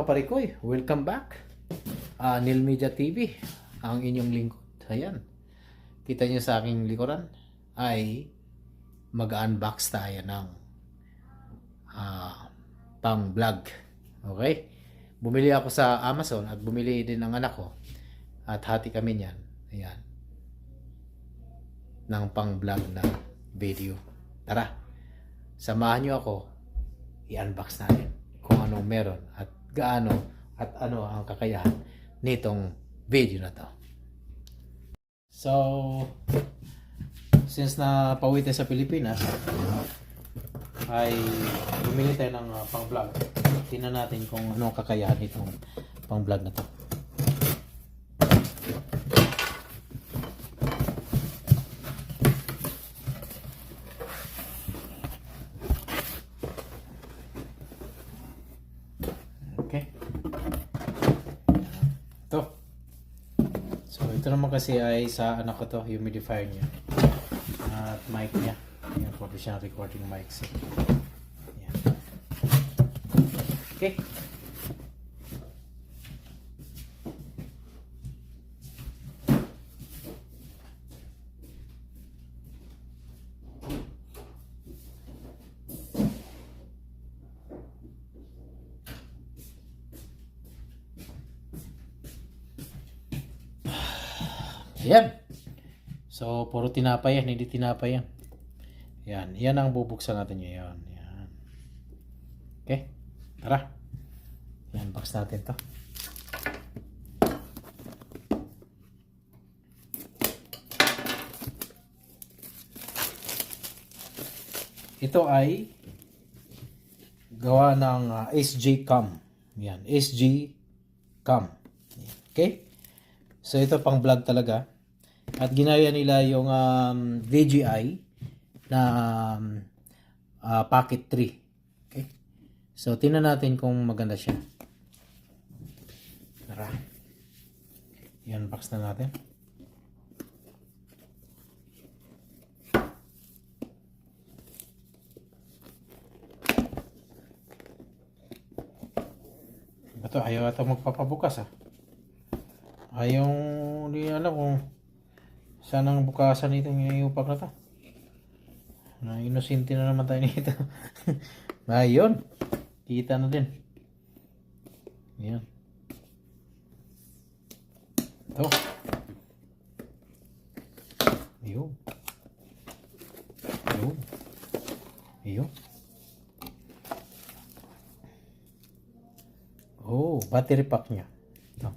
kaparikoy, welcome back. Neil Media TV, ang inyong lingkod. Ayan, kita nyo sa aking likuran ay mag-unbox tayo ng pang vlog. Okay, bumili ako sa Amazon at bumili din ang anak ko at hati kami niyan. Ayan, ng pang vlog na video. Tara, samahan nyo ako, i-unbox natin kung anong meron at gaano at ano ang kakayahan nitong video na to. So, since na pauwi tayo sa Pilipinas, ay bumili tayo ng pang-vlog. Tingnan natin kung anong kakayahan nitong pang-vlog na to. Okay. Ito. So, ito naman kasi ay sa anak ko to, humidifier niya. At mic niya. Yan, professional recording mic. So, yan. Okay. Ayan. So, puro tinapay yan. Hindi tinapay yan. Yan. Yan ang bubuksan natin nyo. Yan. Yan. Okay. Tara. Yan. Box natin to. Ito ay gawa ng SG Cam. Yan. SG Cam. Okay. So, ito pang vlog talaga. At ginaya nila yung DJI na Pocket 3. Okay? So, tingnan natin kung maganda siya. Tara. Yan, box na natin. Ito, ayaw ito magpapabukas Ayaw, hindi alam kung saan ang bukasan nito yung iupak na to. Na inosente na naman tayo nito. Ayun. Kita na din. Ayan. Ito. Ayun. Ayun. Ayun. Oh, battery pack niya. Ito.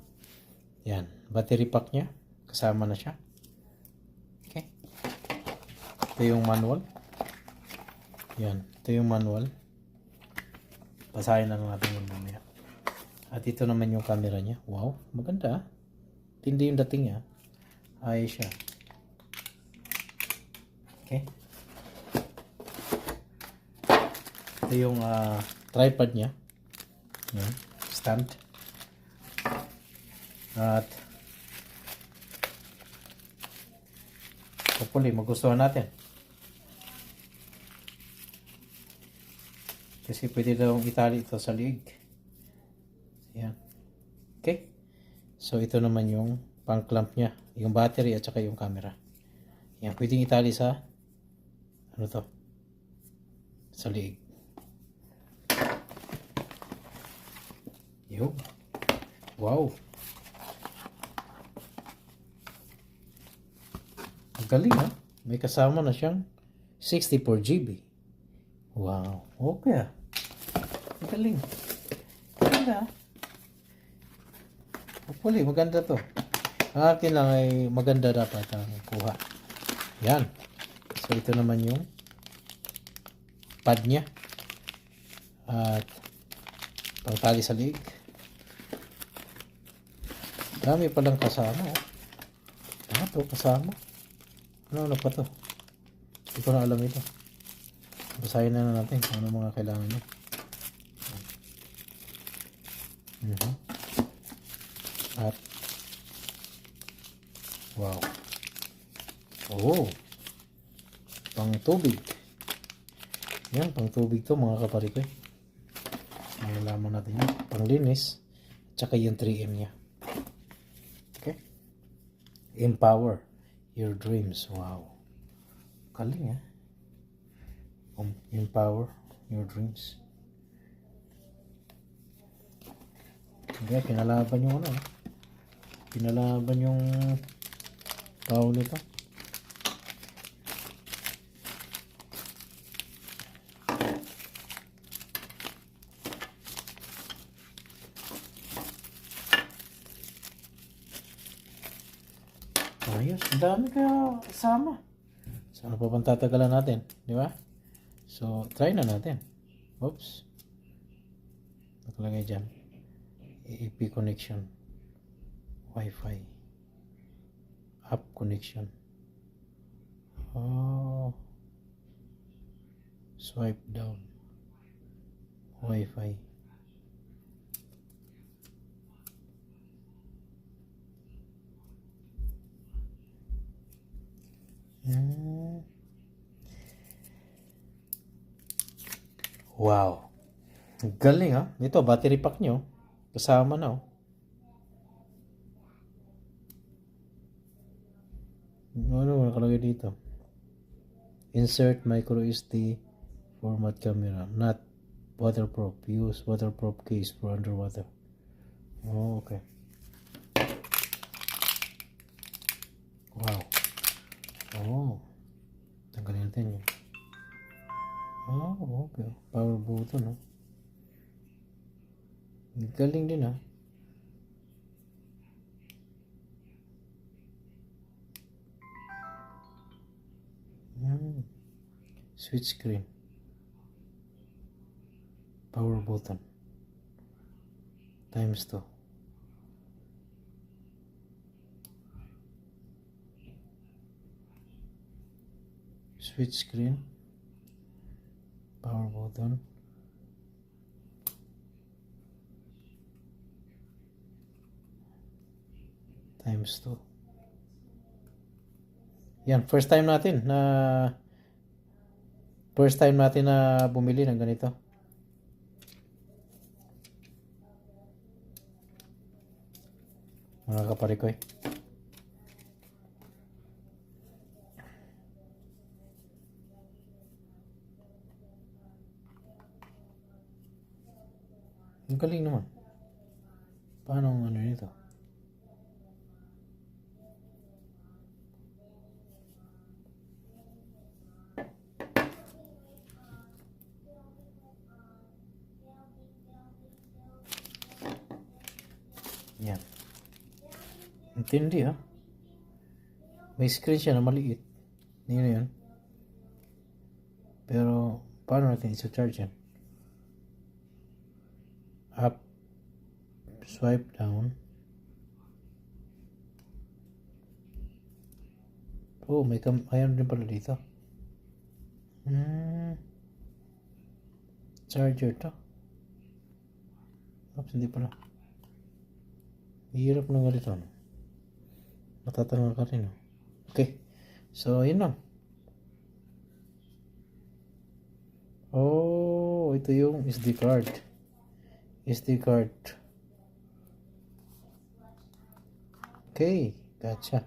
Yan. Battery pack niya. Kasama na siya. Okay. Ito yung manual. Yan. Ito yung manual. Basahin na natin yung mamaya. At ito naman yung camera niya. Wow. Maganda. Tindi yung dating niya. Ayos siya. Okay. Ito yung tripod niya. Yan. Stand. At hopefully magustuhan natin. Kasi pwede daw itali ito sa liig. Ayan. Okay. So ito naman yung pang clamp niya. Yung battery at saka yung camera. Ayan. Pwedeng itali sa ano to? Sa liig. Yo. Wow. Galing May kasama na siyang 64 GB. Wow. Okay Galing. Maganda Hopefully maganda to. Ang akin lang ay maganda dapat ang kuha. Yan. So ito naman yung pad niya. At pangtali sa liig. Dami palang kasama ito kasama. Ano pa to? Hindi ko na alam ito. Basahin na natin kung ano mga kailangan nyo. At wow. Oh. Pang tubig. Yan, pang tubig to mga kaparikoy. Malalaman natin yun. Panglinis. Tsaka yung 3M niya. Okay? Empower your dreams. Wow. Galing eh. Empower your dreams. Okay, pinalaban yung ano. Pinalaban yung tao nito. Ayos, ang dami kaya kasama. So, ano pa bang tatagalan natin? Di ba? So, try na natin. Oops. Nakalagay dyan. AP connection. Wi-Fi. App connection. Oh. Swipe down. Wi-Fi. Wow. Galing ha. Ito, battery pack nyo. Kasama na oh. Ano nakalagay dito? Insert micro SD format camera. Not waterproof. Use waterproof case for underwater. Oh, okay. Wow. Oh. Tanggalin natin yun. Oh, okay. Power button, no? Galing din, ha? Switch screen. Power button. Times 2. Switch screen. Power button. Times 2. Yan, first time natin na bumili ng ganito. Mga kaparikoy. Ang galing naman. Paano ang ano nito? Yan. Intindi ha. May screen siya na maliit. Hindi na yan. Pero paano natin isa-charge yan? Up. Swipe down. Oh, may ayan din pala dito. Charger to. Oops, hindi pala. Hirap na nga dito. Matatangal ka rin. Okay. So, yun lang. Oh, ito yung SD card. SD card. Okay. Gotcha.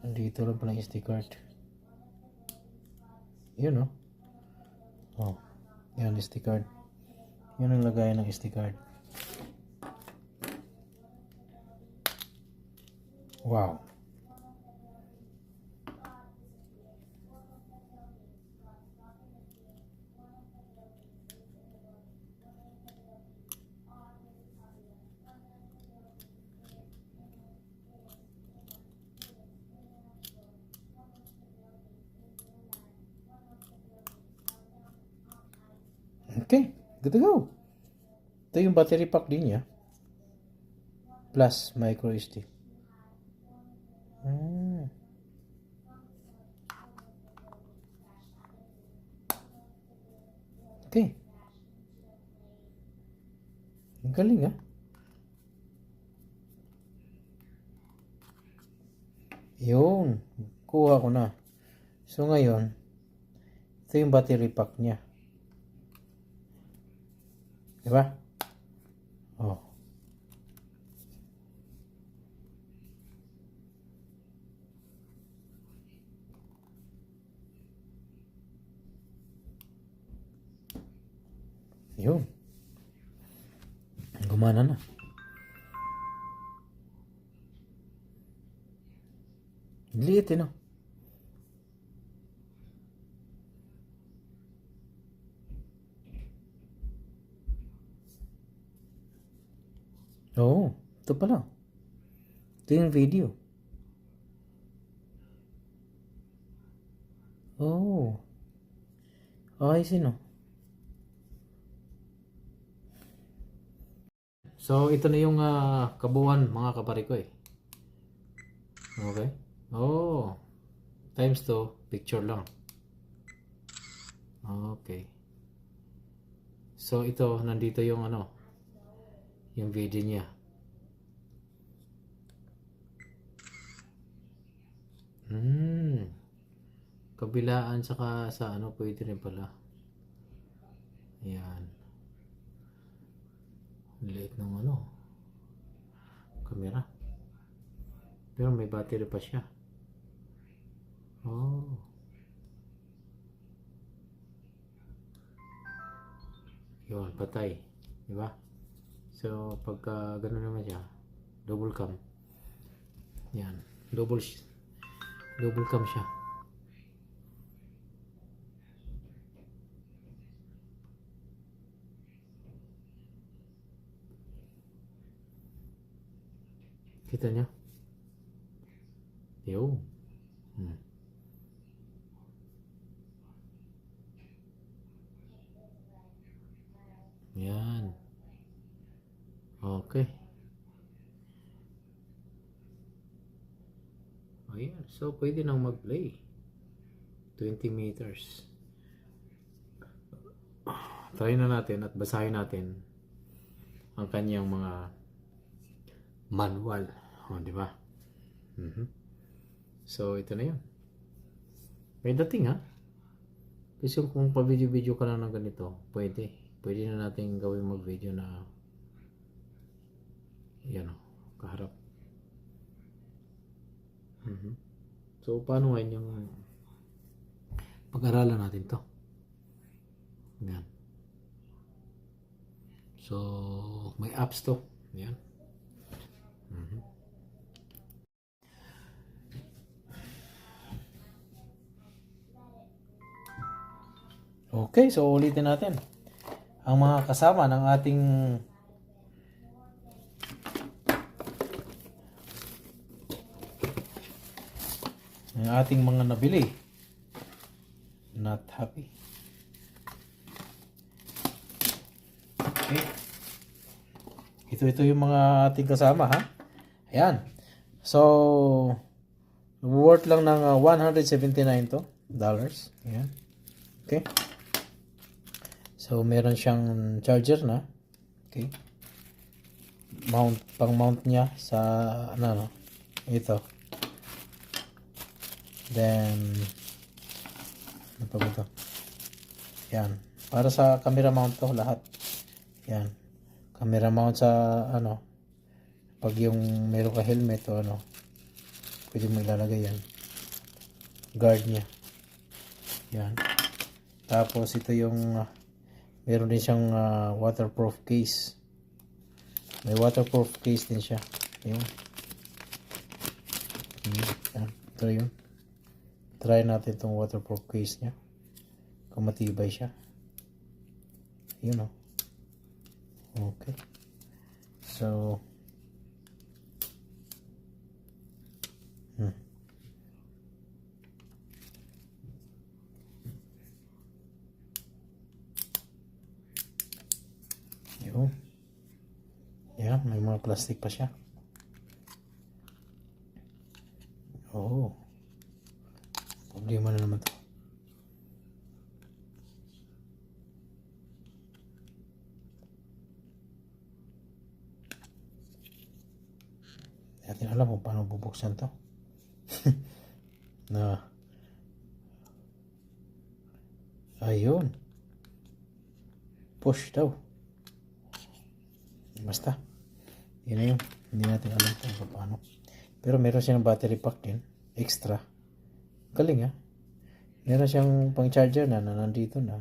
Nandito lang pala yung SD card. Yun, no? Oh. Yan, SD card. Yun ang lagayan ng SD card. Wow. Okay, good to go. Ito yung battery pack din niya. Plus micro SD. Okay. Ang galing ha. Yun. Kuha ko na. So ngayon, ito yung battery pack niya. Diba? Yun. Gumana na. Liit no? Oo. Ito pala. Ito yung video. Oh. Ayos no? So, ito na yung kabuuan mga kapare ko eh. Okay? Oh. Times 2, picture lang. Okay. So, ito, nandito yung yung video niya. Kabilaan saka sa pwede rin pala. Ayan. Liit ng camera. Pero may battery pa siya. Oh. Yun, patay. Diba? So, pagka gano'n naman siya, double cam. Yan. Double cam siya. Kita niya? Yo. Yan. Okay. Ayan. So, pwede nang mag-play. 20 meters. Try na natin at basahin natin ang kanyang mga manual. Di ba? So, ito na yun. May dating Kasi kung pa-video-video ka lang ng ganito, pwede. Pwede na natin gawin mag-video na yan kaharap. So, paano ngayon yung pag-aralan natin to? Yan. So, may apps to. Yan. Okay, so ulitin natin ang mga kasama ng ating mga nabili. Not happy. Okay. Ito yung mga ating kasama Ayan. So, worth lang ng $179 to. Ayan. Okay. So, meron siyang charger na. Okay. Pang-mount niya sa ito. Then, ano pa ba ito? Yan. Para sa camera mount to lahat. Yan. Camera mount sa pag yung meron ka helmet o pwede mo ilalagay yan. Guard niya. Yan. Tapos ito yung meron din siyang waterproof case. May waterproof case din siya. Yun. Yan. Ito yun. Try natin itong waterproof case niya. Kung matibay siya. Yun Okay. So, yun. Yan, may mga plastic pa siya. Problema na naman to. Hindi natin alam kung paano bubuksan to. Ayun. Push daw. Basta. Yun na yun. Hindi natin alam kung paano. Pero meron siyang battery pack din. Extra. Galing Meron siyang pang charger na nandito na.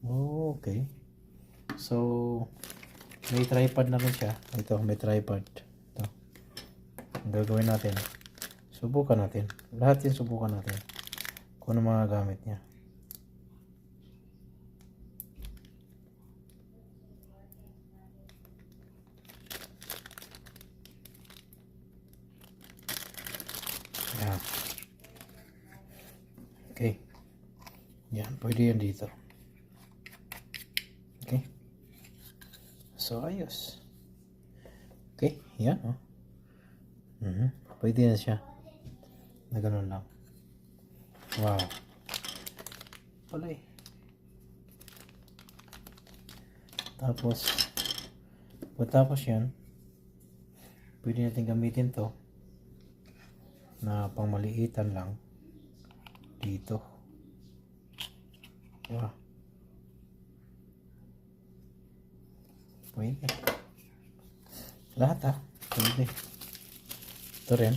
Okay. So, may tripod na rin siya. Ito, may tripod. Ito. Ang gagawin natin. Subukan natin. Lahat yan subukan natin. Kung ano mga gamit niya. Yan. Okay. Yan, pwede yan dito. Okay. So, ayos. Okay, yan, oh. Pwede na siya. Na ganun lang. Wow. Pala eh. Tapos yan, pwede natin gamitin to na pangmaliitan lang dito. Wow. Pwede. Lahat ha. Pwede. Ito rin.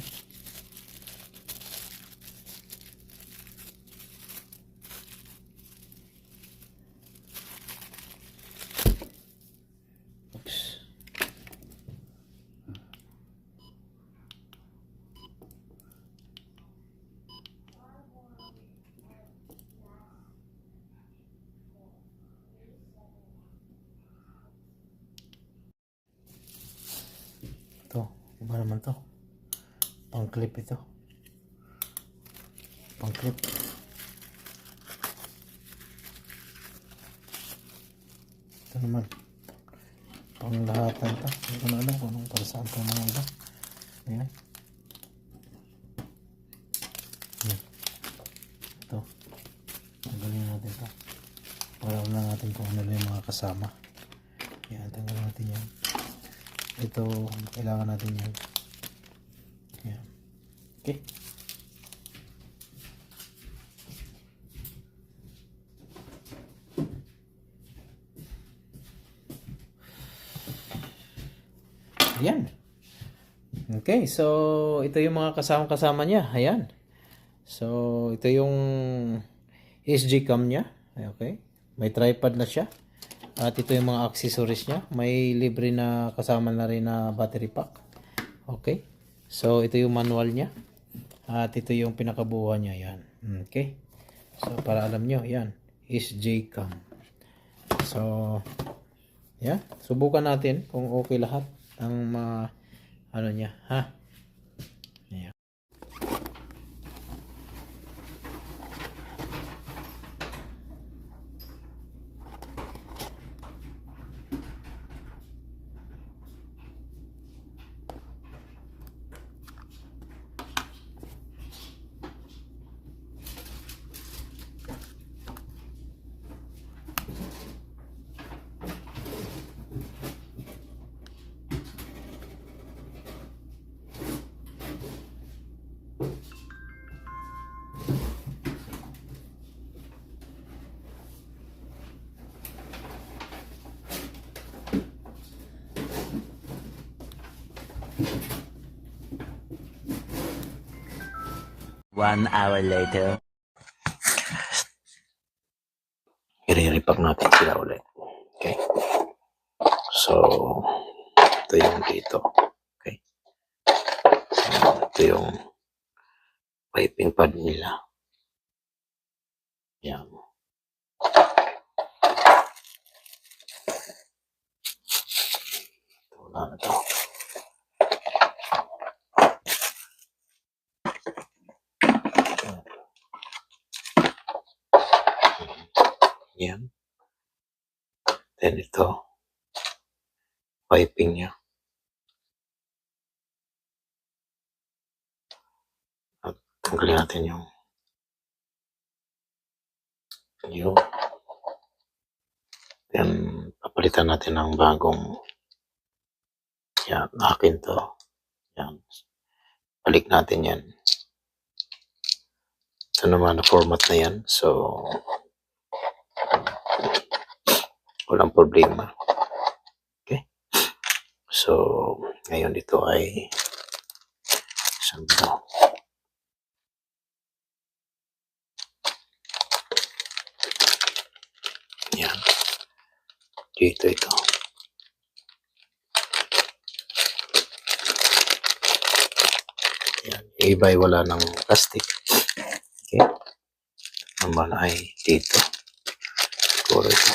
Oops. Ito. Iba naman to. Pang-clip ito. Pang-clip. Ito naman. Panglahatan to. Hindi ko na alam kung anong para saan itong mga iba. Ayan. Ito. Tanggalin natin ito. Para na natin kung ano yung mga kasama. Ayan. Tanggalin natin yan. Ito. Kailangan natin yan. Ayan. Okay. Ayan. Okay, so ito yung mga kasama niya. Ayan. So ito yung SG cam niya. Okay. May tripod na siya. At ito yung mga accessories niya. May libre na kasama na rin na battery pack. Okay. So ito yung manual niya. At ito yung pinakabuuan niya. Ayan. Okay. So para alam nyo, ayan. SG cam. So, yeah. Subukan natin kung okay lahat ang mga ano niya, ha? Yeah. One hour later. I-repack natin sila ulit. Okay. So, ito yung dito. Okay. Ito yung piping pad nila. Yan. Wala na ito. Yan. Then ito. Piping niya. At tanggalin natin yung yan, papalitan natin ng bagong yan, akin to. Yan. Balik natin yan. Ito naman na format na yan. So, walang problema. Okay. So, ngayon ito ay isang ito. Yan. Dito ito. Yan. Yung iba ay wala ng plastic. Okay. Naman ay dito. Siguro ito.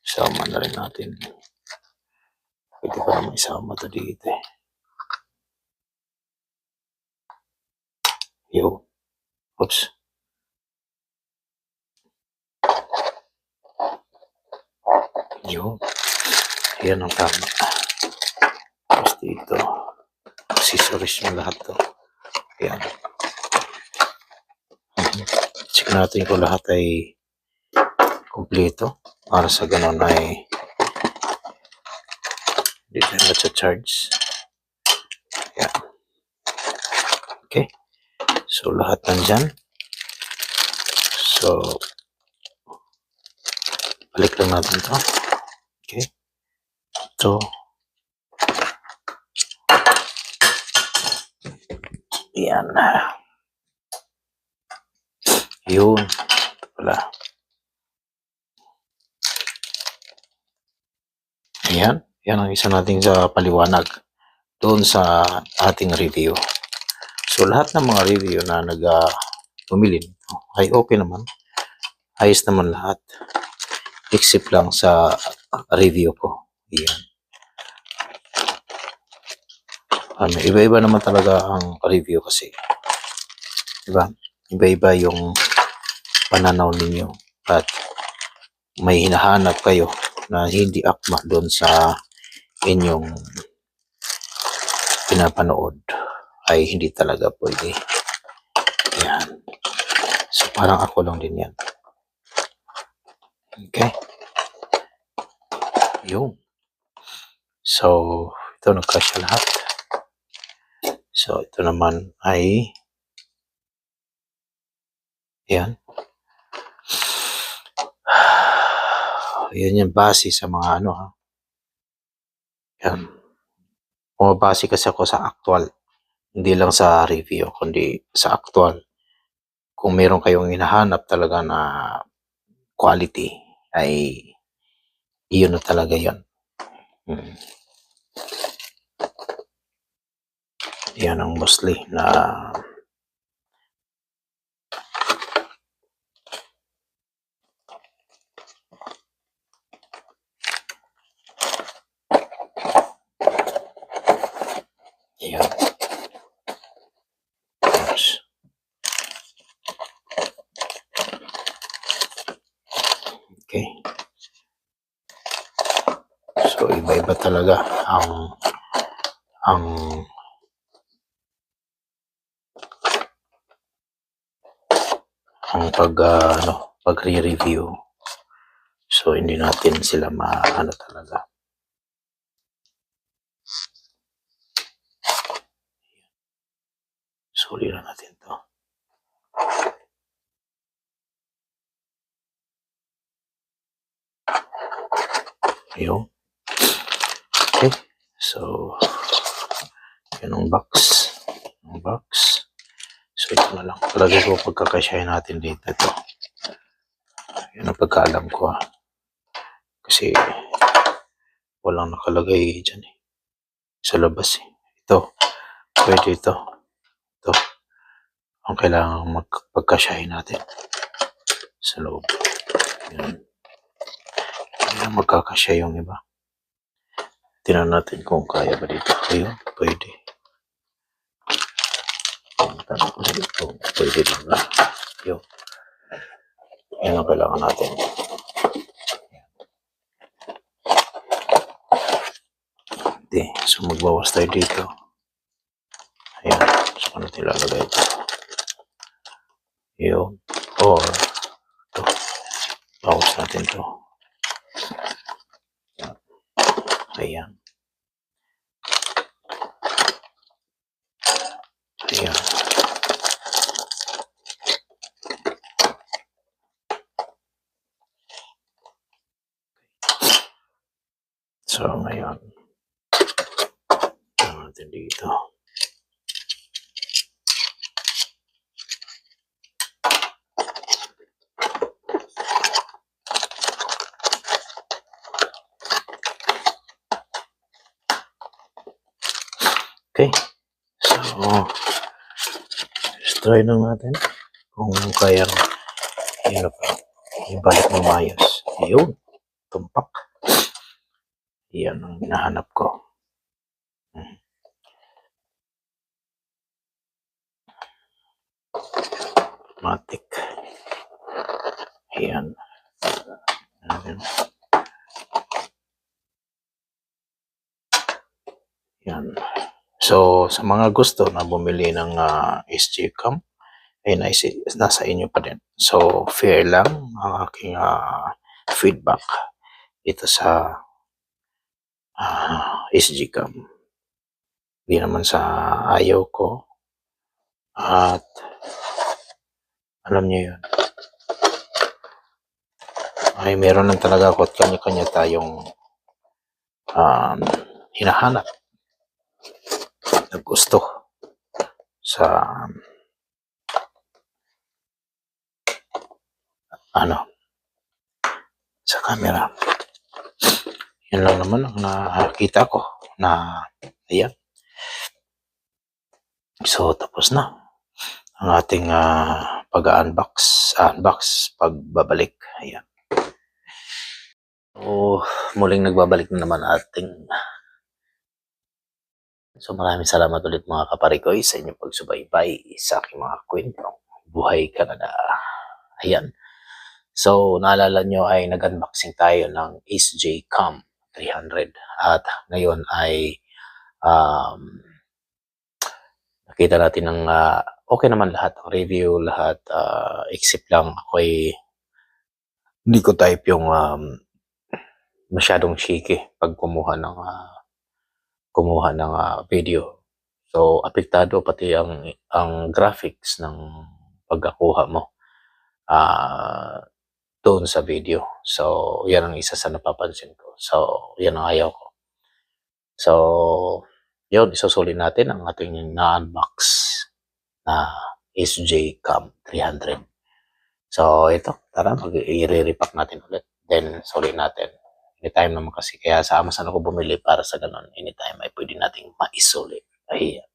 Isama na rin natin. Pwede pa naman isama ito dito eh. Yo. Oops. Yo. Yan ang tama. Tapos dito. Accessories yung lahat to. Yan. Check natin kung lahat ay kumpleto. Para sa ganun ay hindi tayo matcha-charge. Yan. Okay. So, lahat nandyan. So, balik lang natin to. Okay. Ito. Yan. Yun. Ito pala. Ayan. Yan ang isa natin sa paliwanag doon sa ating review. So, lahat ng mga review na bumili nito ay okay naman. Ayos naman lahat. Except lang sa review ko. Ayan. Iba-iba naman talaga ang review kasi. Diba? Iba-iba yung pananaw ninyo. At may hinahanap kayo na hindi akma doon sa inyong pinapanood ay hindi talaga pwede. Yan. So, parang ako lang din yan. Okay. Yung. So, ito nagkasya lahat. So, ito naman ay yan. Yan yung base sa mga ano ha. Yan. Bumabase kasi ako sa actual. Hindi lang sa review, kundi sa actual. Kung meron kayong hinahanap talaga na quality, ay iyon na talaga yun. Yan ang mostly na yan. Okay. So, iba-iba talaga ang pagre-review. So, hindi natin sila maano talaga. Suli na natin to. Ayun. Okay. So, yun ang box. So, ito na lang. Palagi ko pagkakasyahin natin dito ito. Yun ang pagkaalam ko ha. Kasi, walang nakalagay dyan eh. Sa labas eh. Ito. Pwede ito. Ito. Ang kailangan magpagkasyahin natin. Sa loob. Yun. Kaya magkakasya yung iba. Tingnan natin kung kaya ba dito. Ayun. Pwede. Tanong ko dito. Pwede din ba? Yun. Yan ang kailangan natin. Hindi. So, magbawas tayo dito. Ayan. So, ano natin lalagay ito? Yun. Or, ito. Bawas natin ito. Ayan. Ayan. So, ngayon. Ayan natin dito. Okay. So, let's try lang natin kung kayang ibalik ng maayos. Yun. Tumpak. Yan ang hinahanap ko. Matik. Yan. Yan. So, sa mga gusto na bumili ng SG Cam, ay nasa inyo pa din. So, fair lang ang aking feedback dito sa SG Cam. Hindi naman sa ayaw ko. At alam niyo yun. Ay meron lang talaga ako at kanya-kanya tayong hinahanap na gusto sa sa camera. Yan lang naman ang nakita ko na ayan. So tapos na ang ating pag-unbox, pagbabalik. Ayan. So muling nagbabalik na naman ating. So maraming salamat ulit mga kaparikoy sa inyong pagsubaybay sa aking mga kwentong buhay Canada. Ayan. So naalala nyo ay nag-unboxing tayo ng SG Cam 300 at ngayon ay nakita natin ng okay naman lahat, ang review, lahat, except lang ako ay hindi ko type yung masyadong shaky pag kumuha ng video. So apektado pati ang graphics ng pagkakuha mo doon sa video. So yan ang isa sa napapansin ko. So yan ang ayaw ko. So yun, isusulit natin ang ating na-unbox na SG Cam 300. So ito, tara, i-repack natin ulit. Then sulit natin. Anytime naman kasi, kaya sama sana ako bumili para sa ganun. Anytime ay pwede nating maisulit. Ayan.